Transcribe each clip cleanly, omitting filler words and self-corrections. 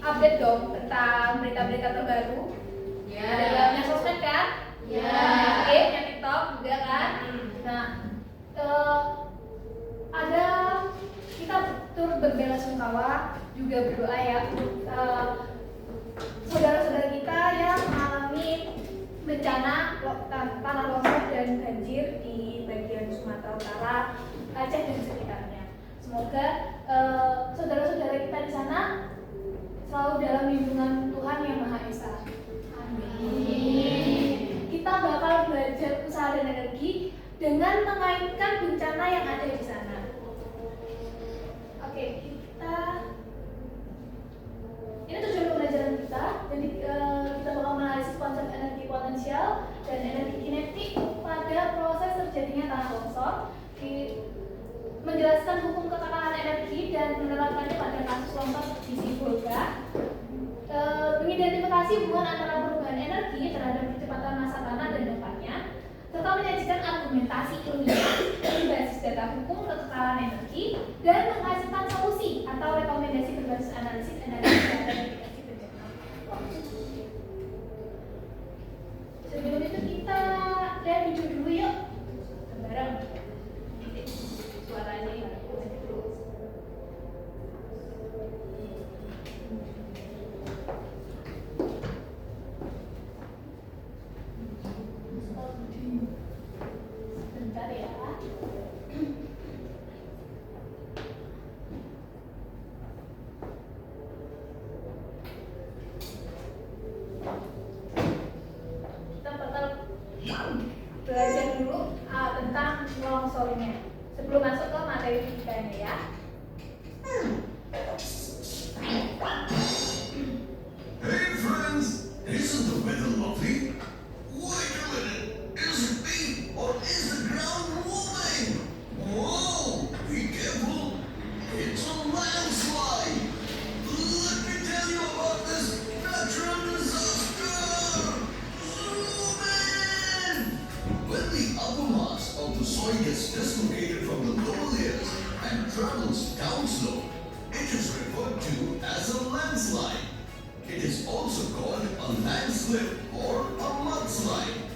update dong tentang berita-berita terbaru. Ya. Ada dalamnya sosmed kan? Ya. Oke, yang TikTok juga kan? Nah, ada kita turut berbelasungkawa juga berdoa ya untuk saudara-saudara kita yang mengalami bencana tanah longsor dan banjir di bagian Sumatera Utara, Aceh dan sekitarnya. Semoga saudara-saudara kita di sana selalu dalam lindungan Tuhan Yang Maha Esa. Amin. Kita bakal belajar usaha dan energi dengan mengaitkan bencana yang ada di sana. Oke, ini tujuan pembelajaran kita. Jadi kita bakal menganalisis konsep energi potensial dan energi kinetik pada proses terjadinya tanah longsor, menjelaskan hukum ketekanan energi dan menerapkannya pada kasus longsor di Sibolga, mengidentifikasi hubungan antara perubahan energi terhadap kecepatan massa tanah dan dampaknya, serta menyajikan argumentasi ilmiah berbasis data hukum ketekanan energi dan menghasilkan solusi atau rekomendasi berbasis analisis energi dan mitigasi bencana. Sebelum itu kita lihat video dulu yuk, bareng. Suaranya ini dulu. Bentar ya. Kita bakal belajar dulu tentang longsornya sebelum masuk ke materi fisikanya ya. Hey friends, isn't the weather lovely? Wait a minute, is it me or is the ground moving? Whoa, be careful, it's a landslide. Let me tell you about this natural disaster. Zoom in. When the upper mass of the soil gets dislocated from the lower layers and travels down slope, it is referred to as a landslide. It is also called a landslip or a mudslide.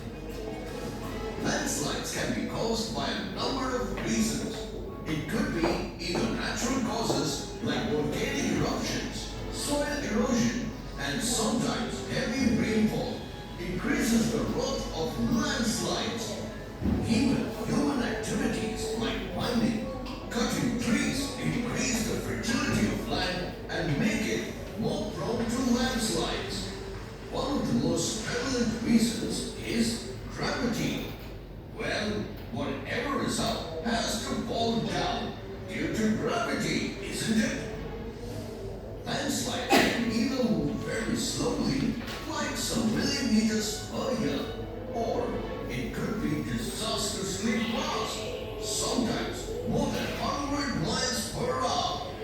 Landslides can be caused by a number of reasons. It could be either natural causes like volcanic eruptions, soil erosion, and sometimes heavy rainfall increases the growth of landslides. Even human activities like mining, cutting trees increase the fertility of land and make it more prone to landslides. One of the most prevalent reasons is gravity. Well, whatever is up has to fall down due to gravity, isn't it? Landslides can either move very slowly, like some millimeters per year, or it could be disastrously fast, sometimes more than 100 miles per hour.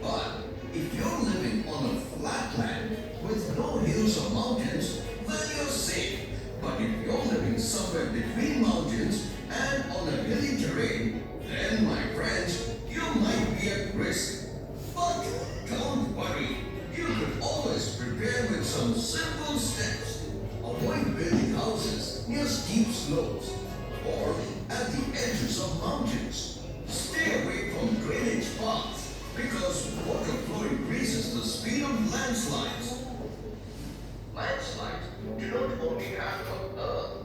But if you're living on a flat land with no hills or mountains, then you're safe. But if you're living somewhere between mountains and on a hilly terrain, then my friends, you might be at risk. But don't worry, you could always prepare with some simple steps. Avoid building houses near steep slopes or at the edges of mountains. Stay away from drainage paths because water flow increases the speed of landslides. Landslides do not only happen on Earth.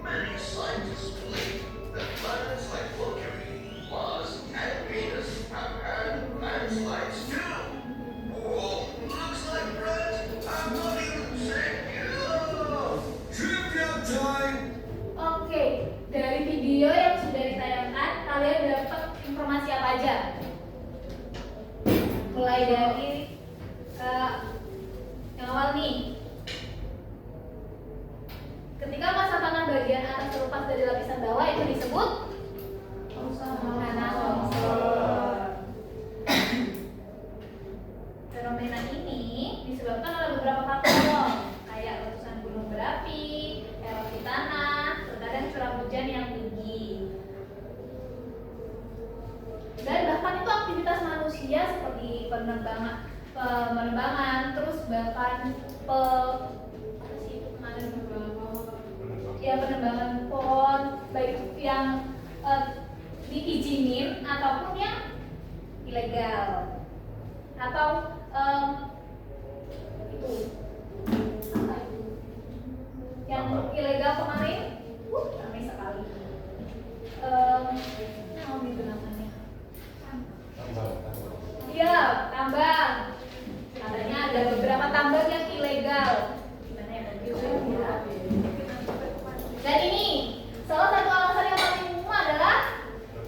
Many scientists believe that planets like Mercury, Mars, and Venus have had landslides too. Whoa, looks like Brett, I'm not even saying you. Trivia time! Oke, dari video yang sudah ditayangkan, kalian dapat informasi apa aja? Mulai dari yang awal nih. Ketika massa tanah bagian atas terlepas dari lapisan bawah itu disebut tanah longsor. Fenomena ini disebabkan oleh beberapa faktor, kayak letusan gunung berapi, erosi tanah, terkadang curah hujan yang tinggi. Dan bahkan itu aktivitas manusia seperti penerbangan, terus bahkan apa sih itu kemarin ya penerbangan pon, baik yang diizinin ataupun yang ilegal, atau itu apa itu yang ilegal kemarin, ramai sekali. Apa itu namanya? Iya, tambang. Katanya ada beberapa tambang yang ilegal. Gimana ya ya. Dan ini salah satu alasan yang paling umum adalah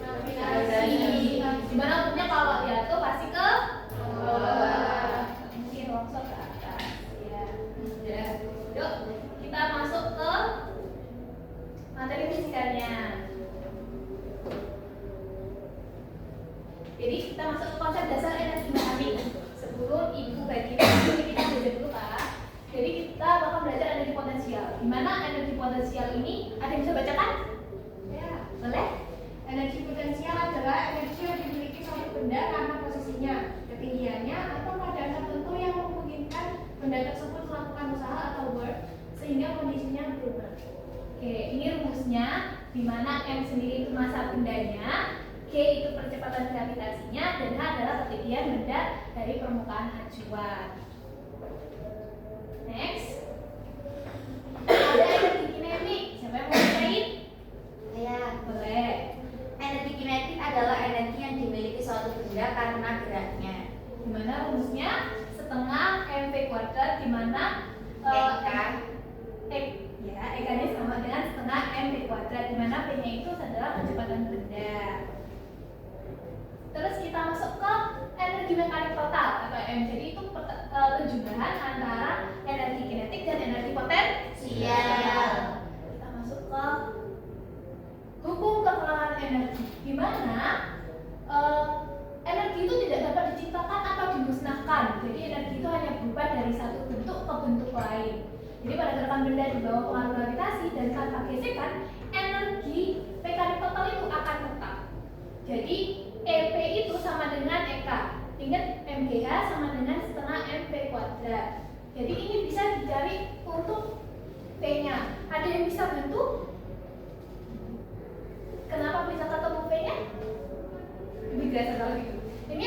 navigasi. Dimana umumnya kalau jatuh pasti ke bawah, mungkin longsor ke atas. Ya. Yuk kita masuk ke materi fisikanya. Jadi kita masuk ke konsep dasar energi mekanik. Sebelum ibu bagi kita belajar dulu Pak. Jadi kita bakal belajar energi potensial. Di mana energi potensial ini ada yang bisa bacakan? Ya, Boleh? energi potensial adalah energi yang dimiliki suatu benda karena posisinya, ketinggiannya, atau pada tertentu yang memungkinkan benda tersebut melakukan usaha atau work sehingga kondisinya berubah. Oke, ini rumusnya, di mana M sendiri itu massa bendanya, G itu percepatan gravitasinya, dan H adalah ketinggian benda dari permukaan acuan. Next, ada energi kinetik. Siapa yang mau ceritain? Ya, Boleh. energi kinetik adalah energi yang dimiliki suatu benda karena geraknya. Dimana rumusnya setengah mv kuadrat, dimana Eka-nya sama dengan setengah mv kuadrat, dimana p-nya itu adalah kecepatan benda. Terus kita masuk ke energi mekanik total atau M. Jadi itu penjumlahan antara energi kinetik dan energi potensial. Kita masuk ke hukum kekeralan energi, di mana energi itu tidak dapat diciptakan atau dimusnahkan. Jadi energi itu hanya berubah dari satu bentuk ke bentuk lain. Jadi pada gerakan benda di bawah pengaruh gravitasi dan tanpa gesekan, energi mekanik total itu akan tetap. Jadi EP itu sama dengan EK. Ingat MGH sama dengan setengah mv kuadrat. Jadi ini bisa dicari untuk P-nya. Ada yang bisa bantu? Kenapa bisa ketemu P-nya? Lebih biasa kalau gitu. Ini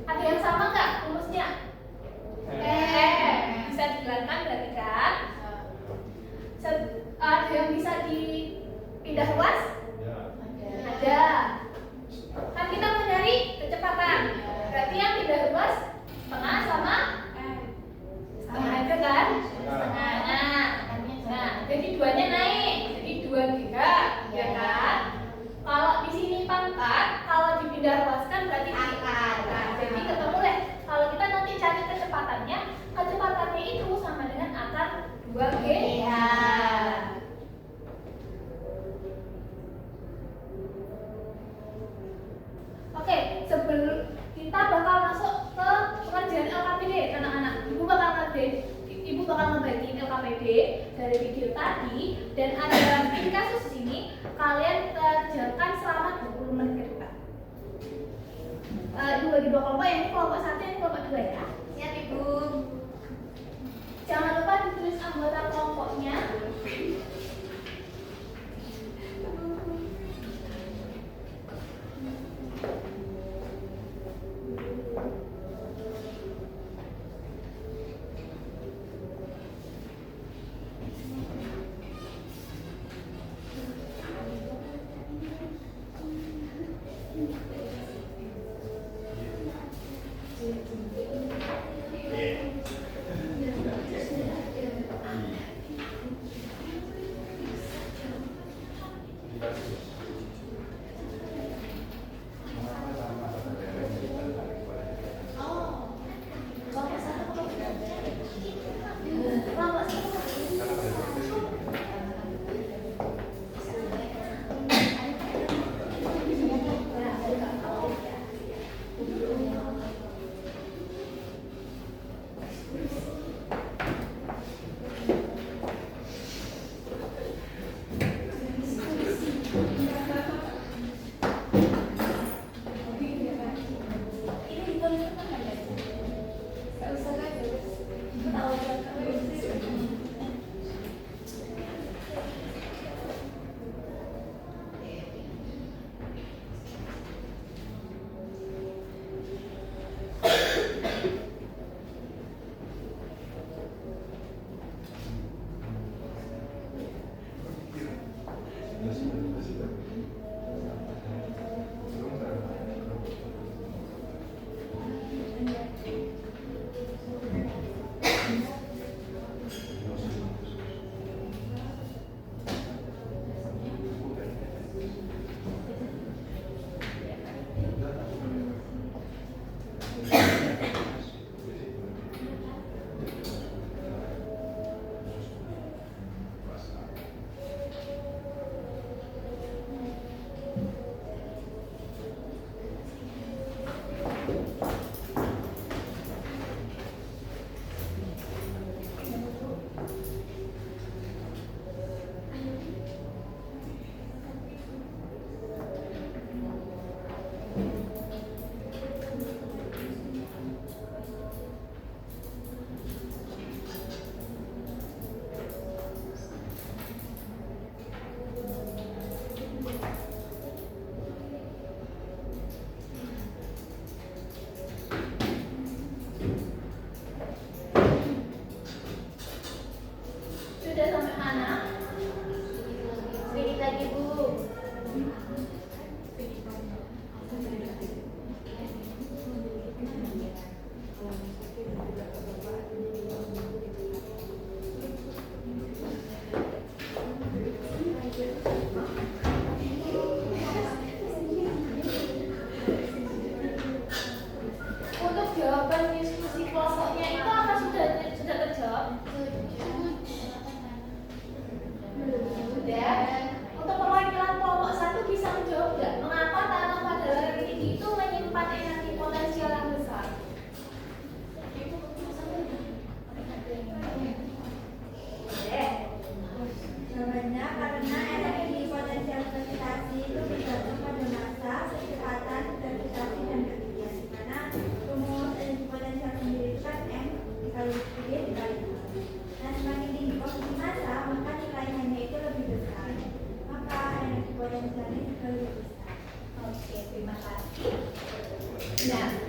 ada yang sama nggak rumusnya? Bisa dijelaskan berarti kan? Ada yang bisa dipindah ruas? Ada. Kan kita mau nyari kecepatan. Berarti yang pindah ruas setengah sama setengah aja kan? Setengah. Nah, jadi duanya naik. Jadi 2 giga, ya kan? Kalau di sini pangkat, kalau dipindah ruaskan berarti Akar. Nah, jadi ketemu deh. Kalau kita nanti cari kecepatannya itu sama dengan akar 2 g. Oke, sebelum kita bakal masuk ke pengerjaan LKPD, anak-anak, ibu bakal ngebagiin LKPD dari video tadi, dan ada di kasus ini kalian kerjakan selama 20 menit ke depan. Ibu bagi 2 kelompok, yang kelompok 1 dan kelompok 2 ya. Siap Ibu. Jangan lupa ditulis anggota kelompoknya.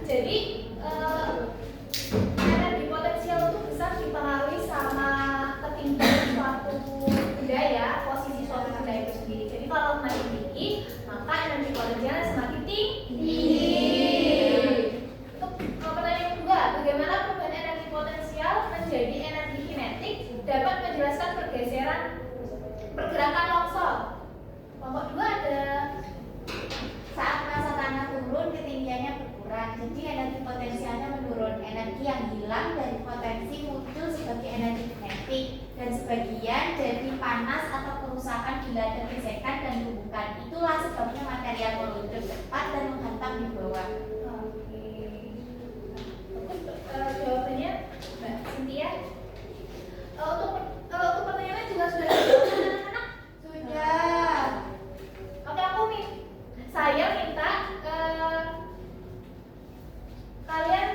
Jadi energi potensial itu bisa dipengaruhi sama ketinggian suatu benda ya, posisi suatu benda itu sendiri. Jadi kalau semakin tinggi, maka energi potensialnya semakin tinggi. Untuk pertanyaan kedua, bagaimana perubahan energi potensial menjadi energi kinetik dapat menjelaskan pergerakan longsor? Kelompok 2 ada. Saat massa tanah turun, ketinggiannya berkurang, jadi energi potensialnya menurun. Energi yang hilang dari potensi muncul sebagai energi kinetik, dan sebagian jadi panas atau kerusakan bila ada gesekan dan tumbukan. Itulah sebabnya material meluncur cepat dan menghantam di bawah. Oke. Jawabannya Mbak Cynthia. Untuk pertanyaannya juga sudah dijawab anak-anak? Sudah. Oke, saya minta kalian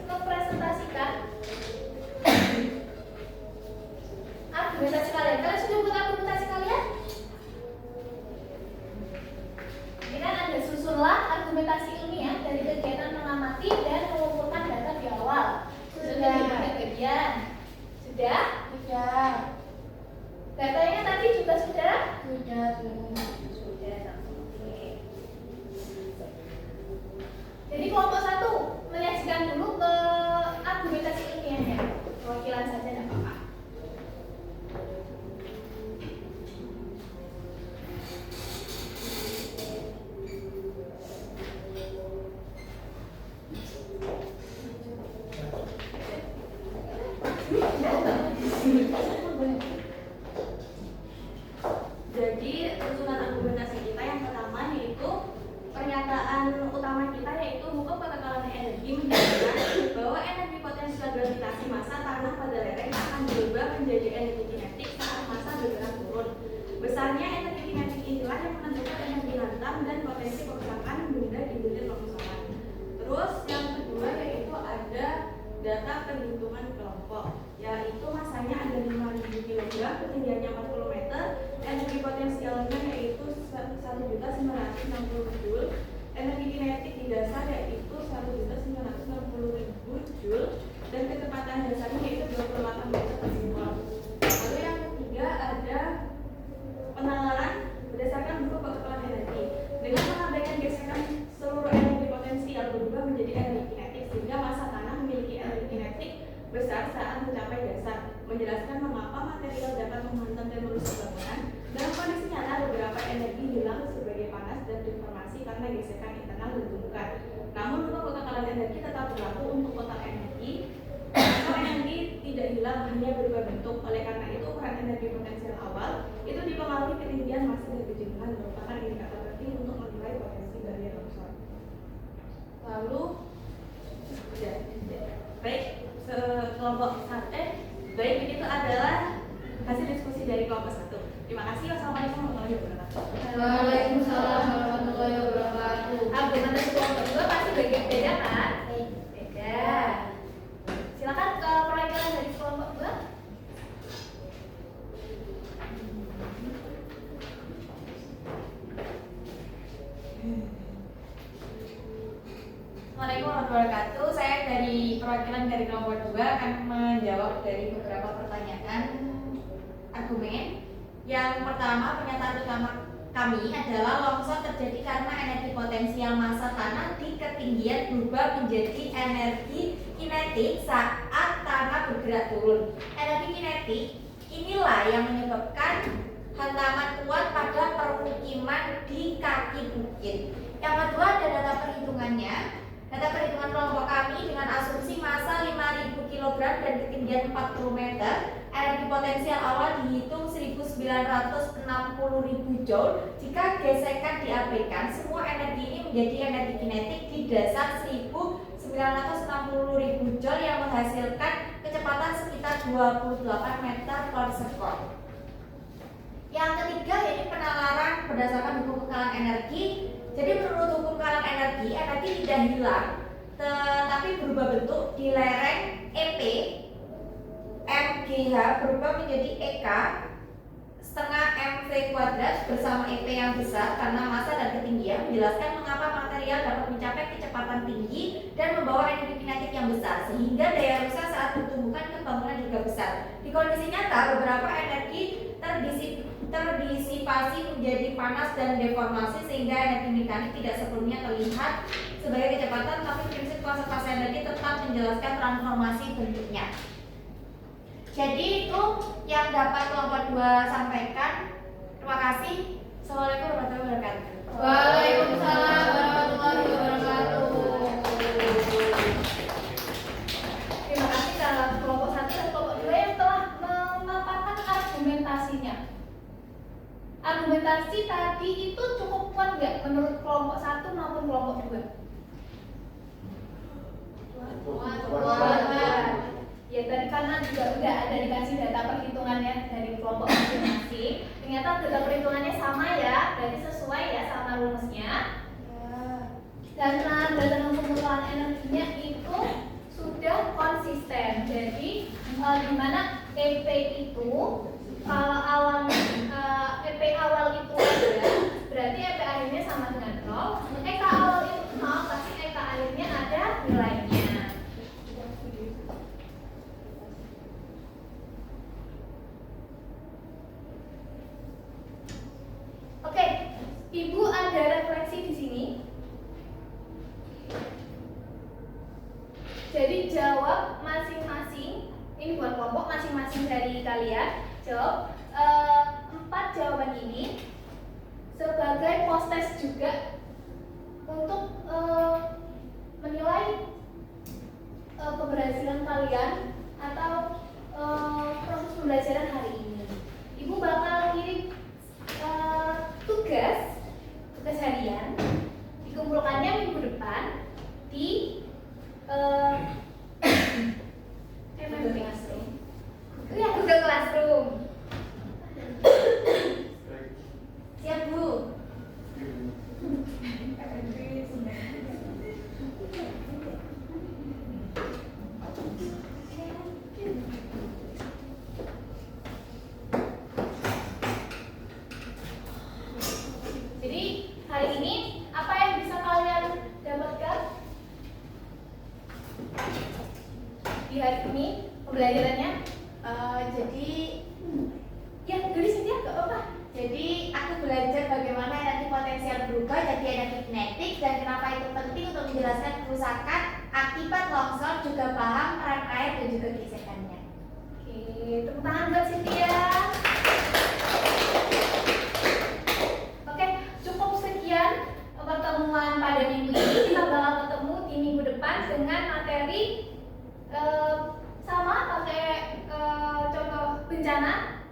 mempresentasikan argumentasi kalian. Kalian sudah buat argumentasi kalian? Ini kan ada susunlah argumentasi ilmiah dari kegiatan mengamati dan mengumpulkan data di awal. Sudah bagian. Sudah? Sudah. Datanya tadi juga sudah? Sudah. Sudah. Oke. Jadi kelompok 1 menyajikan dulu ke argumentasi ilmiahnya. Perwakilan saja tidak apa-apa. Jadi susunan argumentasi kita yang pertama yaitu pernyataan utama kita yaitu hukum kekekalan energi menjelaskan bahwa energi potensial gravitasi massa tanah pada lereng akan berubah menjadi energi kinetik saat massa bergerak turun. Besarnya energi kinetik inilah yang menentukan energi hantam dan potensi kerusakan benda di hilir longsoran. Terus yang kedua yaitu ada data perhitungan kelompok, yaitu massanya ada 5.000 kg, ketinggiannya 40 meter, energi potensialnya yaitu 1.960 Joule, energi kinetik di dasar yaitu 1.960.000 Joule, dan kecepatan dasarnya yaitu 28 meter per sekon. Lalu yang ketiga ada penalaran berdasarkan buku kekekalan energi. Dengan mengabaikan gesekan, seluruh energi potensial berubah menjadi energi kinetik sehingga massa tanah memiliki energi kinetik besar saat mencapai dasar. Menjelaskan mengapa material dapat menghantam dan merusak bangunan. Dalam kondisi nyata beberapa energi hilang sebagai panas dan deformasi karena gesekan internal dan tumbukan. Namun untuk kekekalan energi tetap berlaku untuk total energi. Kalau energi tidak hilang, hanya berubah bentuk. Oleh karena itu ukuran energi potensial awal itu dipengaruhi ketinggian massa dan kejenuhan, merupakan indikator penting untuk menilai potensi bahaya longsor. Lalu baik, kelompok 1 baik, itu adalah hasil diskusi dari kelompok 1. Terima kasih. Wassalamualaikum warahmatullahi wabarakatuh. Waalaikumsalam warahmatullahi wabarakatuh. Argumentasi kelompok 2 pasti beda kan? Beda. Silakan ke perwakilan dari kelompok 2. Assalamualaikum warahmatullahi wabarakatuh. Saya dari perwakilan dari kelompok 2 akan menjawab dari beberapa pertanyaan argumen. Yang pertama, pernyataan utama kami adalah longsor terjadi karena energi potensial massa tanah di ketinggian berubah menjadi energi kinetik saat tanah bergerak turun. Energi kinetik inilah yang menyebabkan hantaman kuat pada permukiman di kaki bukit. Yang kedua ada data perhitungannya. Data perhitungan kelompok kami dengan asumsi massa 5.000 kg dan ketinggian 40 meter. Energi potensial awal dihitung 1.960.000 Joule. Jika gesekan diabaikan, semua energi ini menjadi energi kinetik di dasar 1.960.000 Joule yang menghasilkan kecepatan sekitar 28 meter per sekon. Yang ketiga yaitu penalaran berdasarkan hukum kekekalan energi. Jadi menurut hukum kekekalan energi tidak hilang, tetapi berubah bentuk di lereng EP. MGH berubah menjadi EK setengah M mc kuadrat bersama EP yang besar karena massa dan ketinggian, menjelaskan mengapa material dapat mencapai kecepatan tinggi dan membawa energi kinetik yang besar sehingga daya rusak saat pertumbuhan ke bangunan juga besar. Di kondisi nyata, beberapa energi terdisipasi menjadi panas dan deformasi sehingga energi mekanik tidak sepenuhnya terlihat sebagai kecepatan, tapi prinsip konservasi energi tetap menjelaskan transformasi bentuknya. Jadi itu yang dapat kelompok 2 sampaikan. Terima kasih. Assalamualaikum warahmatullahi wabarakatuh. Waalaikumsalam warahmatullahi wabarakatuh. Terima kasih kalau kelompok 1 dan kelompok 2 yang telah memaparkan argumentasinya. Argumentasi tadi itu cukup kuat nggak menurut kelompok 1 maupun kelompok 2? Kuat. Ya tadi karena juga udah ada dikasih data perhitungannya dari kelompok masing-masing. Ternyata data perhitungannya sama ya, berarti sesuai ya sama rumusnya. Dan data pengumpulan energinya itu sudah konsisten. Jadi di mana EP itu kalau awal EP awal itu ada, berarti EP akhirnya sama dengan 0. EK awal itu 0, pasti EK akhirnya ada nilainya. Oke, Ibu ada refleksi di sini. Jadi jawab masing-masing. Ini buat kelompok masing-masing dari kalian. Jawab 4 jawaban ini sebagai post test juga untuk menilai keberhasilan kalian atau proses pembelajaran hari ini. Ibu bakal kirim tugas harian, dikumpulkannya minggu depan di Google Classroom. Ya, Google Classroom. Siap, Bu? Jadi hari ini apa yang bisa kalian dapatkan di hari ini pembelajarannya? Jadi Ya, dari sini ya, gak apa-apa. Jadi aku belajar bagaimana energi potensial berubah jadi energi kinetik dan kenapa itu penting untuk menjelaskan kerusakan akibat longsor, juga paham peran air dan juga gesekannya. Oke, tepuk tangan buat Cynthia. Oke, cukup sekian pertemuan pada minggu ini. Kita bakal ketemu di minggu depan dengan materi sama pakai contoh bencana,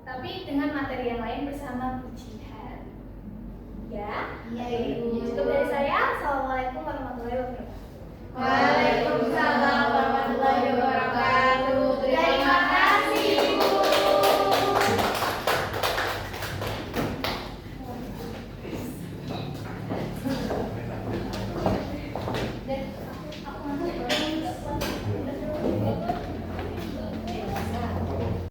tapi dengan materi yang lain bersama Bu Jihan.